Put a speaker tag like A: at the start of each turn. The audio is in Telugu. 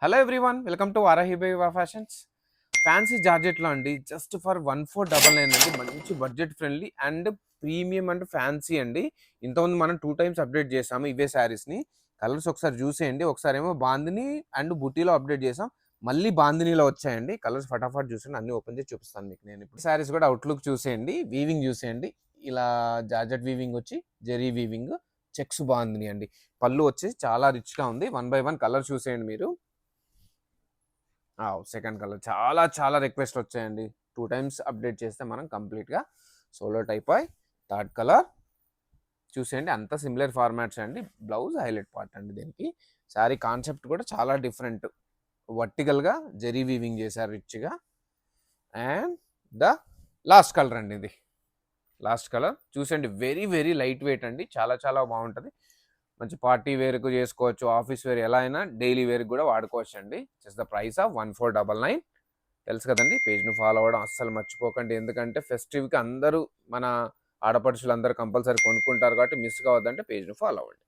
A: హలో ఎవ్రీవన్, వెల్కమ్ టు వారాహిబేవా ఫ్యాషన్స్. ఫ్యాన్సీ జార్జెట్లో అండి, జస్ట్ ఫర్ 1499 అండి. మంచి budget friendly and premium and fancy అండి. ఇంతకుముందు మనం 2 టైమ్స్ అప్డేట్ చేసాము ఇవే శారీస్ని. కలర్స్ ఒకసారి చూసేయండి. ఒకసారి ఏమో బాందిని అండ్ బుటీలో అప్డేట్ చేసాం, మళ్ళీ బాందినీలో వచ్చాయండి. కలర్స్ ఫటాఫట్ చూసేయండి, అన్ని ఓపెన్ చేసి చూపిస్తాను మీకు. నేను ఇప్పుడు శారీస్ కూడా అవుట్లుక్ చూసేయండి, వీవింగ్ చూసేయండి. ఇలా జార్జెట్ వీవింగ్ వచ్చి జెరీ వీవింగ్, చెక్స్ బాందిని అండి. పళ్ళు వచ్చి చాలా రిచ్గా ఉంది. 1 by 1 కలర్ చూసేయండి మీరు. సెకండ్ కలర్ చాలా చాలా రిక్వెస్ట్ వచ్చాయండి. 2 టైమ్స్ అప్డేట్ చేస్తే మనం కంప్లీట్గా సోలో టైప్ అయి. థర్డ్ కలర్ చూసేయండి, అంత సిమిలర్ ఫార్మాట్స్ అండి. బ్లౌజ్ హైలైట్ పార్ట్ అండి దీనికి. శారీ కాన్సెప్ట్ కూడా చాలా డిఫరెంట్, వర్టికల్గా జెరీ వీవింగ్ చేశారు రిచ్గా. అండ్ ద లాస్ట్ కలర్ అండి ఇది. లాస్ట్ కలర్ చూసేయండి, వెరీ వెరీ లైట్ వెయిట్ అండి. చాలా చాలా బాగుంటుంది. మంచి పార్టీ వేర్కు చేసుకోవచ్చు, ఆఫీస్ వేర్ ఎలా అయినా డైలీ వేర్కి కూడా వాడుకోవచ్చు అండి. Just the price of 1499. తెలుసు కదండి, పేజ్ను ఫాలో అవ్వడం అస్సలు మర్చిపోకండి. ఎందుకంటే ఫెస్టివ్కి అందరూ మన ఆడపడుచులు అందరూ కంపల్సరీ కొనుక్కుంటారు కాబట్టి మిస్ కావద్దంటే పేజ్ను ఫాలో అవ్వండి.